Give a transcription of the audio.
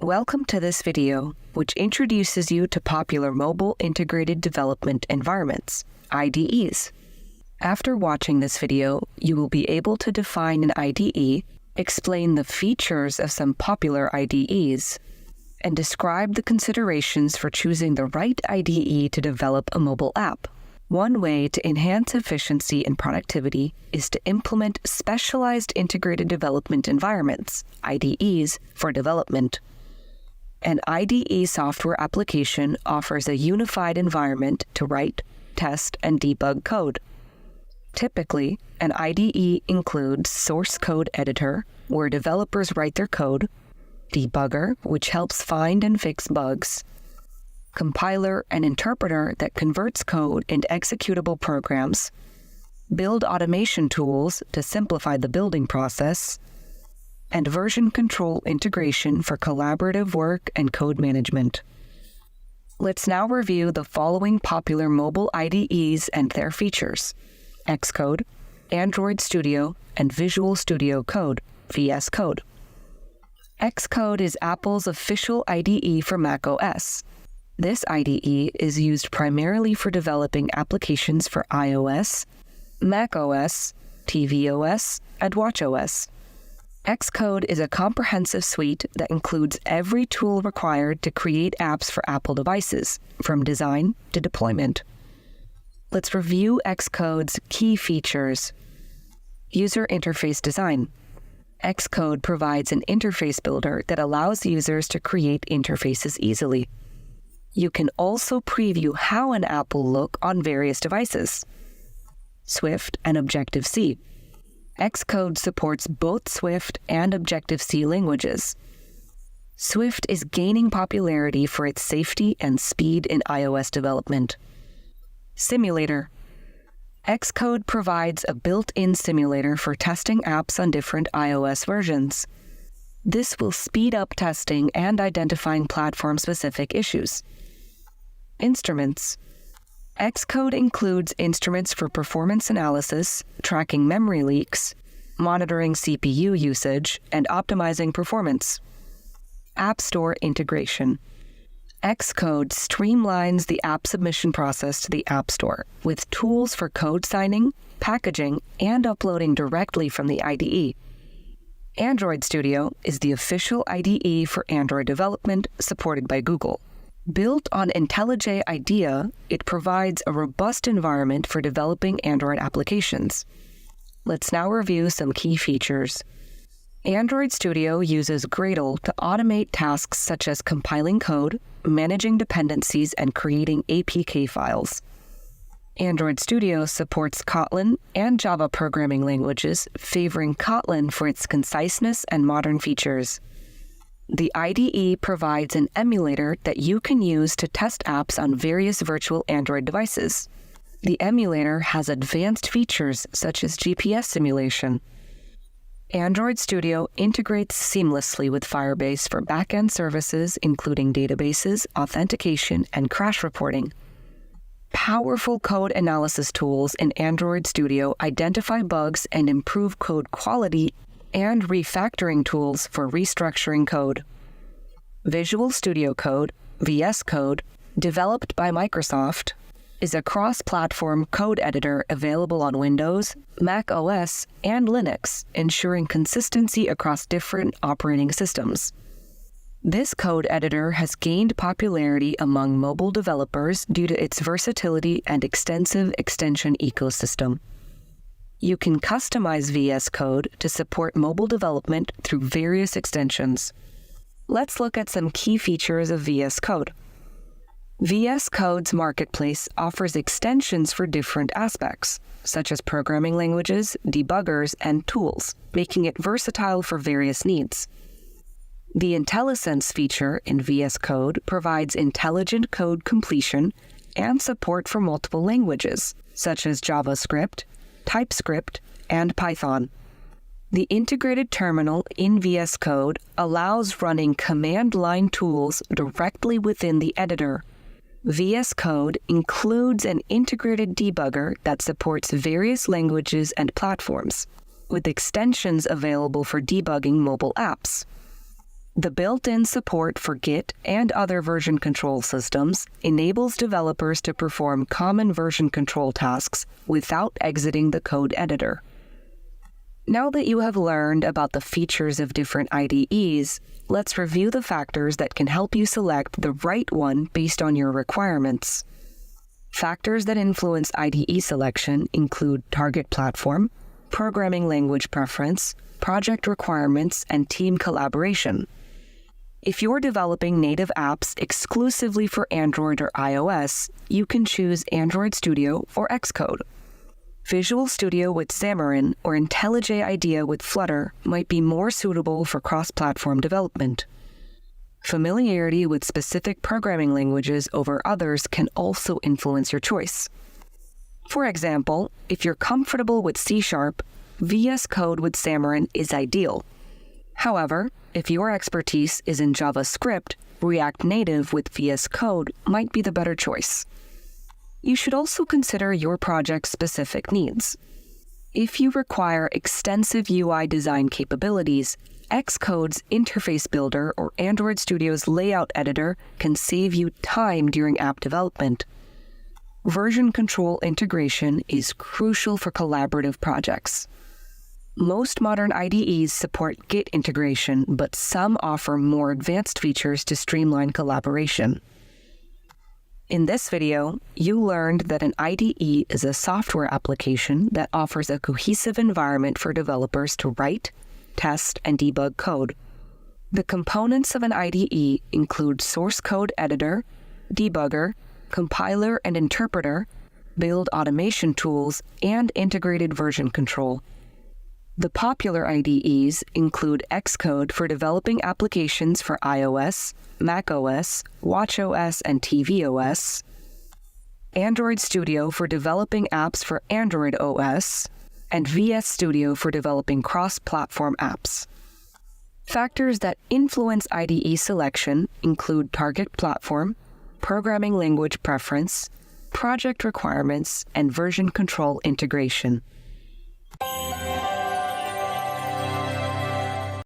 Welcome to this video, which introduces you to popular mobile integrated development environments, IDEs. After watching this video, you will be able to define an IDE, explain the features of some popular IDEs, and describe the considerations for choosing the right IDE to develop a mobile app. One way to enhance efficiency and productivity is to implement specialized integrated development environments, IDEs, for development. An IDE software application offers a unified environment to write, test, and debug code. Typically, an IDE includes source code editor, where developers write their code, debugger, which helps find and fix bugs, compiler and interpreter that converts code into executable programs, build automation tools to simplify the building process, and version control integration for collaborative work and code management. Let's now review the following popular mobile IDEs and their features: Xcode, Android Studio, and Visual Studio Code, VS Code. Xcode is Apple's official IDE for macOS. This IDE is used primarily for developing applications for iOS, macOS, tvOS, and watchOS. Xcode is a comprehensive suite that includes every tool required to create apps for Apple devices, from design to deployment. Let's review Xcode's key features. User interface design. Xcode provides an interface builder that allows users to create interfaces easily. You can also preview how an app will look on various devices. Swift and Objective-C. Xcode supports both Swift and Objective-C languages. Swift is gaining popularity for its safety and speed in iOS development. Simulator. Xcode provides a built-in simulator for testing apps on different iOS versions. This will speed up testing and identifying platform-specific issues. Instruments. Xcode includes instruments for performance analysis, tracking memory leaks, monitoring CPU usage, and optimizing performance. App Store integration. Xcode streamlines the app submission process to the App Store with tools for code signing, packaging, and uploading directly from the IDE. Android Studio is the official IDE for Android development, supported by Google. Built on IntelliJ IDEA, it provides a robust environment for developing Android applications. Let's now review some key features. Android Studio uses Gradle to automate tasks such as compiling code, managing dependencies, and creating APK files. Android Studio supports Kotlin and Java programming languages, favoring Kotlin for its conciseness and modern features. The IDE provides an emulator that you can use to test apps on various virtual Android devices. The emulator has advanced features such as GPS simulation. Android Studio integrates seamlessly with Firebase for back-end services, including databases, authentication, and crash reporting. Powerful code analysis tools in Android Studio identify bugs and improve code quality, and refactoring tools for restructuring code. Visual Studio Code, VS Code, developed by Microsoft, is a cross-platform code editor available on Windows, Mac OS, and Linux, ensuring consistency across different operating systems. This code editor has gained popularity among mobile developers due to its versatility and extensive extension ecosystem. You can customize VS Code to support mobile development through various extensions. Let's look at some key features of VS Code. VS Code's marketplace offers extensions for different aspects, such as programming languages, debuggers, and tools, making it versatile for various needs. The IntelliSense feature in VS Code provides intelligent code completion and support for multiple languages, such as JavaScript, TypeScript, and Python. The integrated terminal in VS Code allows running command line tools directly within the editor. VS Code includes an integrated debugger that supports various languages and platforms, with extensions available for debugging mobile apps. The built-in support for Git and other version control systems enables developers to perform common version control tasks without exiting the code editor. Now that you have learned about the features of different IDEs, let's review the factors that can help you select the right one based on your requirements. Factors that influence IDE selection include target platform, programming language preference, project requirements, and team collaboration. If you're developing native apps exclusively for Android or iOS, you can choose Android Studio or Xcode. Visual Studio with Xamarin or IntelliJ IDEA with Flutter might be more suitable for cross-platform development. Familiarity with specific programming languages over others can also influence your choice. For example, if you're comfortable with C#, VS Code with Xamarin is ideal. However, if your expertise is in JavaScript, React Native with VS Code might be the better choice. You should also consider your project's specific needs. If you require extensive UI design capabilities, Xcode's Interface Builder or Android Studio's Layout Editor can save you time during app development. Version control integration is crucial for collaborative projects. Most modern IDEs support Git integration, but some offer more advanced features to streamline collaboration. In this video, you learned that an IDE is a software application that offers a cohesive environment for developers to write, test, and debug code. The components of an IDE include source code editor, debugger, compiler and interpreter, build automation tools, and integrated version control. The popular IDEs include Xcode for developing applications for iOS, macOS, watchOS, and tvOS, Android Studio for developing apps for Android OS, and VS Studio for developing cross-platform apps. Factors that influence IDE selection include target platform, programming language preference, project requirements, and version control integration.